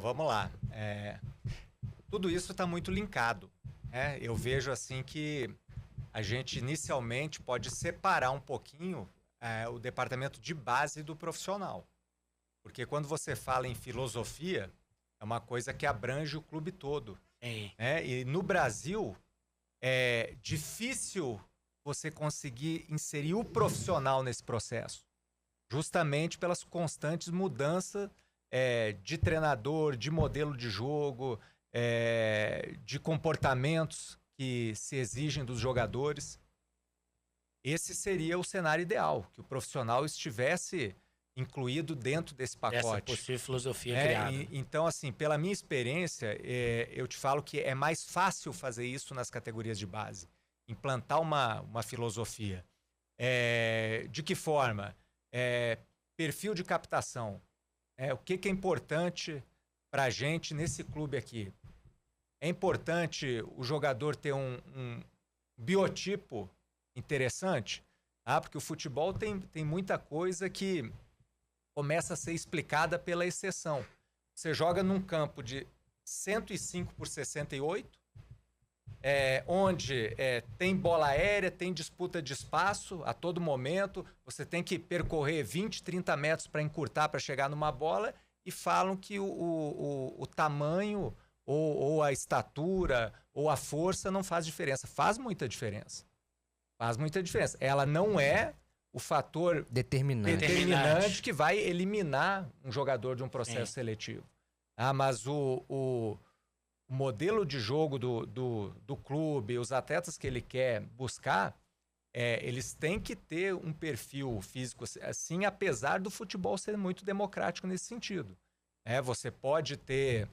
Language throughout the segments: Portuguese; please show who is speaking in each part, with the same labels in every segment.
Speaker 1: vamos lá. Tudo isso está muito linkado. Eu vejo assim que a gente inicialmente pode separar um pouquinho o departamento de base do profissional. Porque quando você fala em filosofia, é uma coisa que abrange o clube todo. E no Brasil, é difícil você conseguir inserir o profissional nesse processo. Justamente pelas constantes mudanças de treinador, de modelo de jogo, de comportamentos que se exigem dos jogadores. Esse seria o cenário ideal, que o profissional estivesse incluído dentro desse pacote.
Speaker 2: Essa possível filosofia criada.
Speaker 1: Então, assim, pela minha experiência, eu te falo que é mais fácil fazer isso nas categorias de base. Implantar uma filosofia. De que forma? Perfil de captação. O que é importante para a gente nesse clube aqui? É importante o jogador ter um biotipo interessante, porque o futebol tem muita coisa que começa a ser explicada pela exceção. Você joga num campo de 105 por 68, onde tem bola aérea, tem disputa de espaço a todo momento, você tem que percorrer 20, 30 metros para encurtar, para chegar numa bola, e falam que o tamanho ou a estatura ou a força não faz diferença. Faz muita diferença. Faz muita diferença. Ela não é o fator determinante que vai eliminar um jogador de um processo seletivo. Mas o modelo de jogo do clube, os atletas que ele quer buscar, eles têm que ter um perfil físico assim, apesar do futebol ser muito democrático nesse sentido. Você pode ter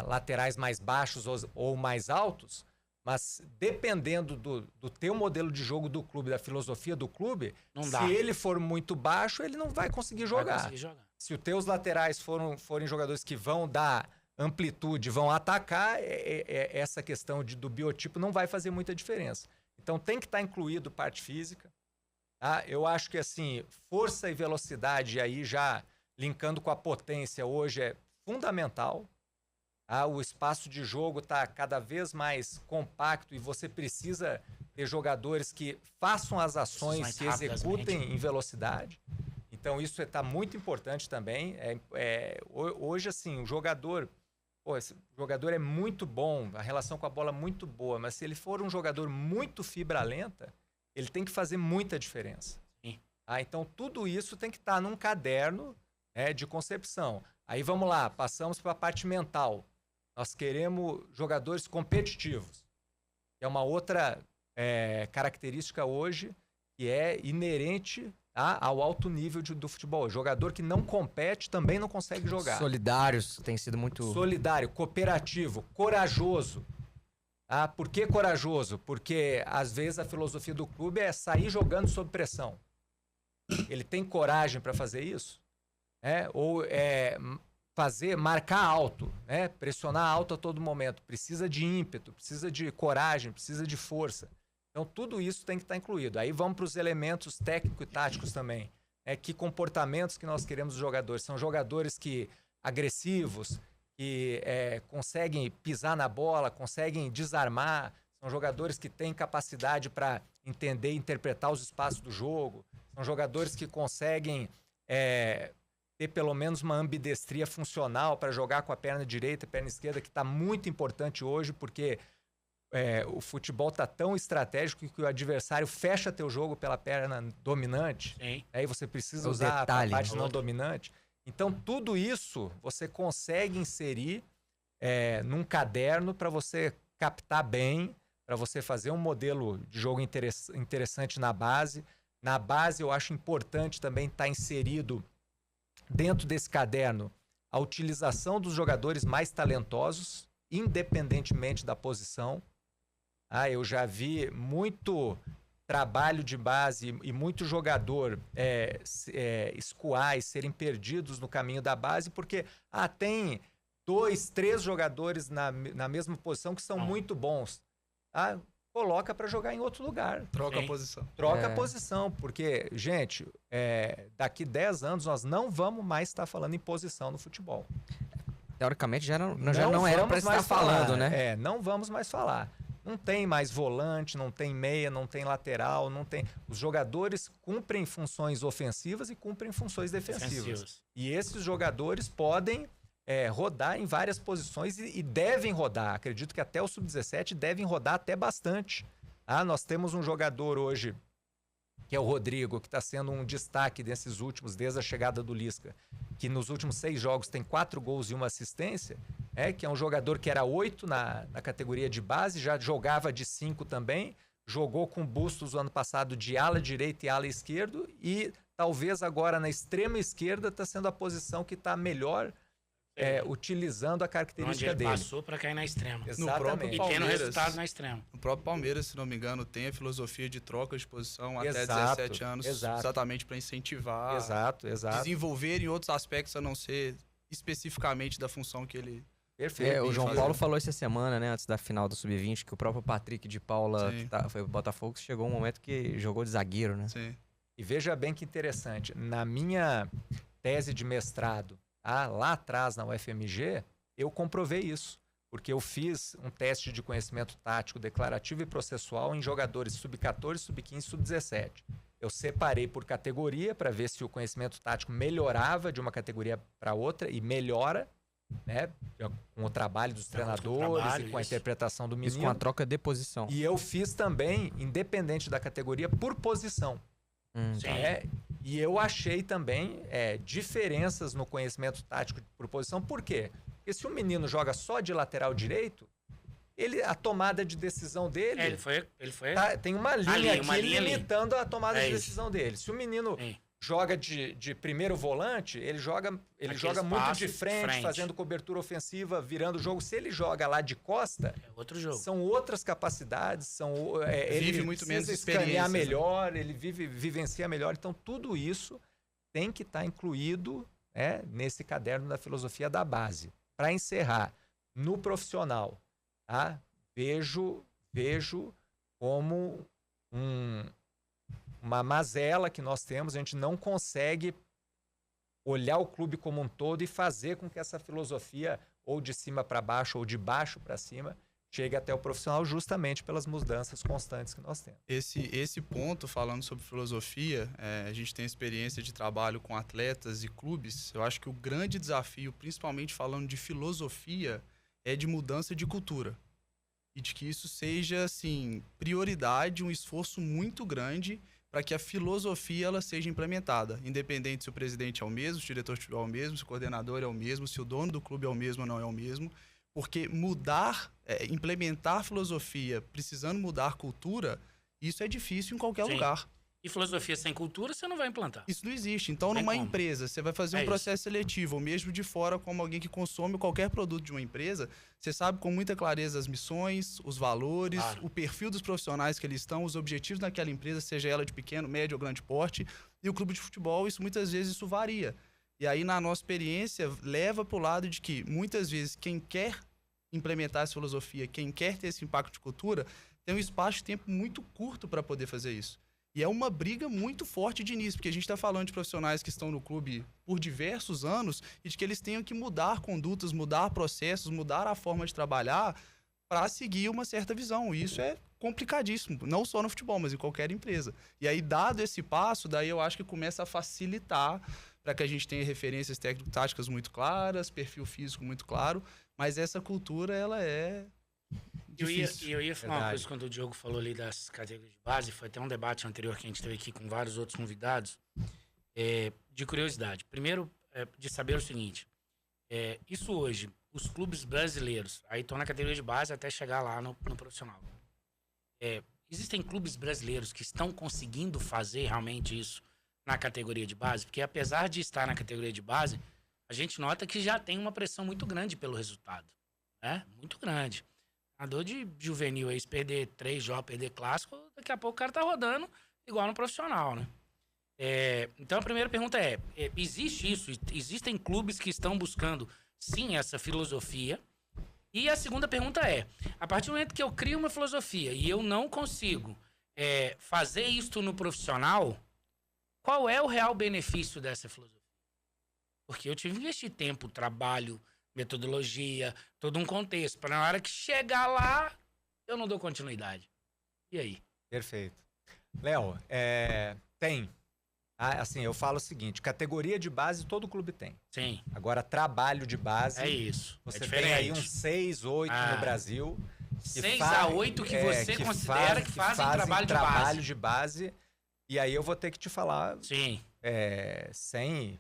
Speaker 1: laterais mais baixos ou mais altos, mas dependendo do teu modelo de jogo do clube, da filosofia do clube, se ele for muito baixo, ele não vai conseguir jogar. Se os teus laterais forem jogadores que vão dar amplitude, vão atacar, essa questão do biotipo não vai fazer muita diferença. Então tem que estar incluído parte física. Eu acho que assim, força e velocidade, aí já linkando com a potência, hoje é fundamental. O espaço de jogo está cada vez mais compacto e você precisa ter jogadores que façam as ações, que executem em velocidade. Então isso está muito importante também. Hoje, assim, o jogador é muito bom, a relação com a bola é muito boa, mas se ele for um jogador muito fibra lenta, ele tem que fazer muita diferença. Então tudo isso tem que estar num caderno de concepção. Aí vamos lá, passamos para a parte mental. Nós queremos jogadores competitivos. É uma outra característica hoje que é inerente ao alto nível do futebol. Jogador que não compete também não consegue jogar.
Speaker 3: Solidários, tem sido muito...
Speaker 1: Solidário, cooperativo, corajoso. Por que corajoso? Porque às vezes a filosofia do clube é sair jogando sob pressão. Ele tem coragem para fazer isso? Marcar alto, pressionar alto a todo momento. Precisa de ímpeto, precisa de coragem, precisa de força. Então tudo isso tem que estar incluído. Aí vamos para os elementos técnicos e táticos também. Que comportamentos que nós queremos dos jogadores? São jogadores agressivos, que conseguem pisar na bola, conseguem desarmar. São jogadores que têm capacidade para entender e interpretar os espaços do jogo. São jogadores que conseguem... ter pelo menos uma ambidestria funcional para jogar com a perna direita e perna esquerda, que está muito importante hoje, porque o futebol está tão estratégico que o adversário fecha teu jogo pela perna dominante. Aí você precisa usar a parte não dominante. Então tudo isso você consegue inserir num caderno para você captar bem, para você fazer um modelo de jogo interessante na base. Na base eu acho importante também estar inserido dentro desse caderno a utilização dos jogadores mais talentosos, independentemente da posição. Eu já vi muito trabalho de base e muito jogador escoar e serem perdidos no caminho da base, porque tem 2, 3 jogadores na mesma posição que são muito bons. Coloca para jogar em outro lugar.
Speaker 4: Troca a posição.
Speaker 1: Troca a posição, porque, gente, daqui 10 anos nós não vamos mais estar falando em posição no futebol.
Speaker 3: teoricamente, já não era para estar falando, né?
Speaker 1: Não vamos mais falar. Não tem mais volante, não tem meia, não tem lateral, não tem... Os jogadores cumprem funções ofensivas e cumprem funções defensivas. E esses jogadores podem rodar em várias posições e devem rodar. Acredito que até o Sub-17 devem rodar até bastante. Nós temos um jogador hoje, que é o Rodrigo, que está sendo um destaque desses últimos, desde a chegada do Lisca, que nos últimos 6 jogos tem 4 gols e 1 assistência, que é um jogador que era 8 na categoria de base, já jogava de 5 também, jogou com Bustos o ano passado de ala direita e ala esquerdo, e talvez agora na extrema esquerda está sendo a posição que está melhor utilizando a característica dele.
Speaker 2: Onde ele passou para cair na extrema.
Speaker 1: Exatamente.
Speaker 2: E tendo resultado na extrema.
Speaker 4: O próprio Palmeiras, se não me engano, tem a filosofia de troca de posição até 17 anos, exatamente para incentivar, desenvolver em outros aspectos a não ser especificamente da função que ele...
Speaker 3: Perfeito. O João Paulo falou essa semana, né, antes da final do Sub-20, que o próprio Patrick de Paula, que foi o Botafogo, chegou um momento que jogou de zagueiro, né?
Speaker 4: Sim.
Speaker 1: E veja bem que interessante, na minha tese de mestrado, lá atrás na UFMG, eu comprovei isso, porque eu fiz um teste de conhecimento tático declarativo e processual em jogadores sub-14, sub-15, sub-17. Eu separei por categoria para ver se o conhecimento tático melhorava de uma categoria para outra, e melhora, né, com o trabalho dos treinadores e com a interpretação do menino.
Speaker 3: Isso com a troca de posição.
Speaker 1: E eu fiz também, independente da categoria, por posição. E eu achei também diferenças no conhecimento tático por posição. Por quê? Porque se o menino joga só de lateral direito, a tomada de decisão dele...
Speaker 2: Ele foi
Speaker 1: tem uma linha aqui limitando a tomada de decisão dele. Se o menino joga de primeiro volante, ele joga muito de frente, fazendo cobertura ofensiva, virando o jogo. Se ele joga lá de costa,
Speaker 2: outro jogo.
Speaker 1: São outras capacidades, ele
Speaker 4: vive muito menos
Speaker 1: escanear melhor, ele vivencia melhor. Então, tudo isso tem que estar incluído nesse caderno da filosofia da base. Para encerrar, no profissional, vejo como uma mazela que nós temos. A gente não consegue olhar o clube como um todo e fazer com que essa filosofia, ou de cima para baixo, ou de baixo para cima, chegue até o profissional, justamente pelas mudanças constantes que nós temos.
Speaker 4: Esse ponto, falando sobre filosofia, a gente tem experiência de trabalho com atletas e clubes. Eu acho que o grande desafio, principalmente falando de filosofia, é de mudança de cultura. E de que isso seja, assim, prioridade, um esforço muito grande para que a filosofia ela seja implementada, independente se o presidente é o mesmo, se o diretor de futebol é o mesmo, se o coordenador é o mesmo, se o dono do clube é o mesmo ou não é o mesmo, porque implementar filosofia precisando mudar cultura, isso é difícil em qualquer lugar.
Speaker 2: E filosofia sem cultura você não vai implantar.
Speaker 4: Isso não existe. Então, numa empresa, você vai fazer um processo seletivo, ou mesmo de fora, como alguém que consome qualquer produto de uma empresa, você sabe com muita clareza as missões, os valores, o perfil dos profissionais que eles estão, os objetivos daquela empresa, seja ela de pequeno, médio ou grande porte. E o clube de futebol, muitas vezes isso varia. E aí, na nossa experiência, leva para o lado de que, muitas vezes, quem quer implementar essa filosofia, quem quer ter esse impacto de cultura, tem um espaço de tempo muito curto para poder fazer isso. E é uma briga muito forte de início, porque a gente está falando de profissionais que estão no clube por diversos anos e de que eles tenham que mudar condutas, mudar processos, mudar a forma de trabalhar para seguir uma certa visão. E isso é complicadíssimo, não só no futebol, mas em qualquer empresa. E aí, dado esse passo, daí eu acho que começa a facilitar para que a gente tenha referências técnico-táticas muito claras, perfil físico muito claro, mas essa cultura, ela é...
Speaker 2: Eu ia falar uma coisa quando o Diogo falou ali das categorias de base, foi até um debate anterior que a gente teve aqui com vários outros convidados, de curiosidade. Primeiro, de saber o seguinte, isso hoje, os clubes brasileiros, aí estão na categoria de base até chegar lá no profissional. Existem clubes brasileiros que estão conseguindo fazer realmente isso na categoria de base? Porque apesar de estar na categoria de base, a gente nota que já tem uma pressão muito grande pelo resultado, né? Muito grande. A dor de juvenil aí, se perder 3 jogos, perder clássico, daqui a pouco o cara tá rodando igual no profissional, né? Então a primeira pergunta existe isso? Existem clubes que estão buscando, sim, essa filosofia? E a segunda pergunta a partir do momento que eu crio uma filosofia e eu não consigo fazer isto no profissional, qual é o real benefício dessa filosofia? Porque eu tive que investir tempo, trabalho, metodologia, todo um contexto. Para na hora que chegar lá, eu não dou continuidade. E aí?
Speaker 1: Perfeito. Léo, tem. Assim, eu falo o seguinte, categoria de base todo clube tem.
Speaker 2: Sim.
Speaker 1: Agora, trabalho de base...
Speaker 2: É isso.
Speaker 1: Você tem aí uns 6, 8 no Brasil.
Speaker 2: 6 a 8 que você considera que fazem trabalho
Speaker 1: de base. E aí eu vou ter que te falar...
Speaker 2: Sim.
Speaker 1: Sem...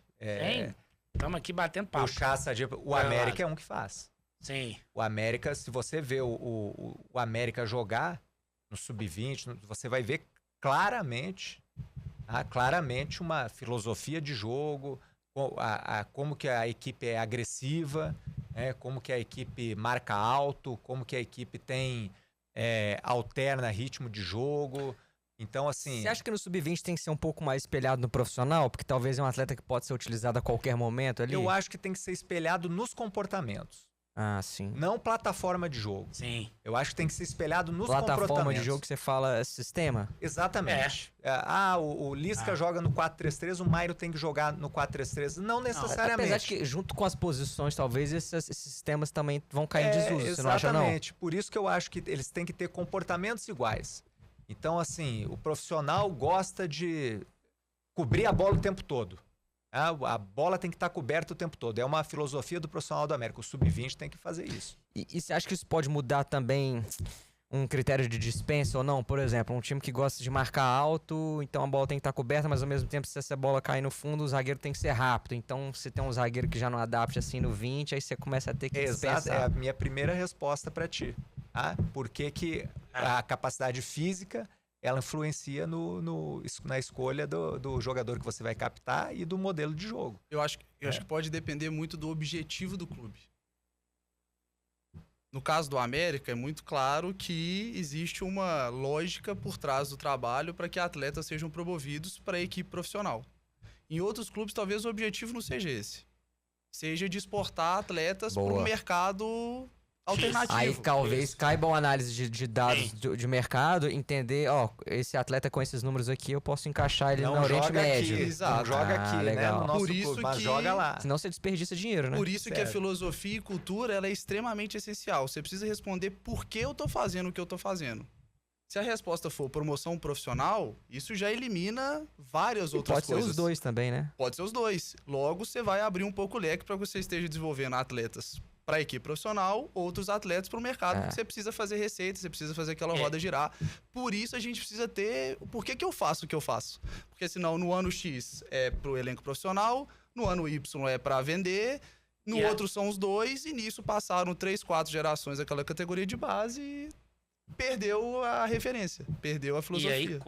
Speaker 2: Estamos aqui batendo papo.
Speaker 1: Puxar essa dica. O América é um que faz.
Speaker 2: Sim.
Speaker 1: O América, se você vê o América jogar no Sub-20, você vai ver claramente uma filosofia de jogo, como que a equipe é agressiva, como que a equipe marca alto, como que a equipe alterna ritmo de jogo. Então, assim...
Speaker 3: Você acha que no Sub-20 tem que ser um pouco mais espelhado no profissional? Porque talvez é um atleta que pode ser utilizado a qualquer momento ali?
Speaker 1: Eu acho que tem que ser espelhado nos comportamentos.
Speaker 3: Sim.
Speaker 1: Não plataforma de jogo.
Speaker 2: Sim.
Speaker 1: Eu acho que tem que ser espelhado nos comportamentos.
Speaker 3: Plataforma de jogo que você fala sistema?
Speaker 1: Exatamente. O Lisca joga no 4-3-3, o Mairo tem que jogar no 4-3-3. Não necessariamente.
Speaker 3: Apesar de que, junto com as posições, talvez esses sistemas também vão cair em desuso.
Speaker 1: Exatamente.
Speaker 3: Você não acha, não?
Speaker 1: Por isso que eu acho que eles têm que ter comportamentos iguais. Então, assim, o profissional gosta de cobrir a bola o tempo todo. A bola tem que estar coberta o tempo todo. É uma filosofia do profissional do América. O Sub-20 tem que fazer isso.
Speaker 3: E você acha que isso pode mudar também um critério de dispensa ou não? Por exemplo, um time que gosta de marcar alto, então a bola tem que estar coberta, mas ao mesmo tempo, se essa bola cair no fundo, o zagueiro tem que ser rápido. Então, se tem um zagueiro que já não adapte assim no 20, aí você começa a ter que dispensar.
Speaker 1: Exato, é a minha primeira resposta para ti. Por que a capacidade física ela influencia na escolha do jogador que você vai captar e do modelo de jogo.
Speaker 4: Eu acho que pode depender muito do objetivo do clube. No caso do América, é muito claro que existe uma lógica por trás do trabalho para que atletas sejam promovidos para a equipe profissional. Em outros clubes, talvez o objetivo não seja esse. Seja de exportar atletas para o mercado alternativo.
Speaker 3: Aí talvez caiba uma análise de dados de mercado, entender, esse atleta com esses números aqui, eu posso encaixar ele no Oriente Médio.
Speaker 1: Exato. Não joga aqui,
Speaker 3: legal.
Speaker 1: No nosso clube, mas joga lá.
Speaker 3: Senão você desperdiça dinheiro, né?
Speaker 4: Por isso que a filosofia e cultura ela é extremamente essencial. Você precisa responder por que eu tô fazendo o que eu tô fazendo. Se a resposta for promoção profissional, isso já elimina várias outras coisas.
Speaker 3: Pode ser os dois também, né?
Speaker 4: Pode ser os dois. Logo, você vai abrir um pouco o leque para que você esteja desenvolvendo atletas para a equipe profissional, outros atletas para o mercado, porque você precisa fazer receita, você precisa fazer aquela roda girar. Por isso a gente precisa ter... Por que eu faço o que eu faço? Porque senão no ano X é para o elenco profissional, no ano Y é para vender, no outro são os dois, e nisso passaram 3, 4 gerações aquela categoria de base e perdeu a referência, perdeu a filosofia.
Speaker 2: E aí,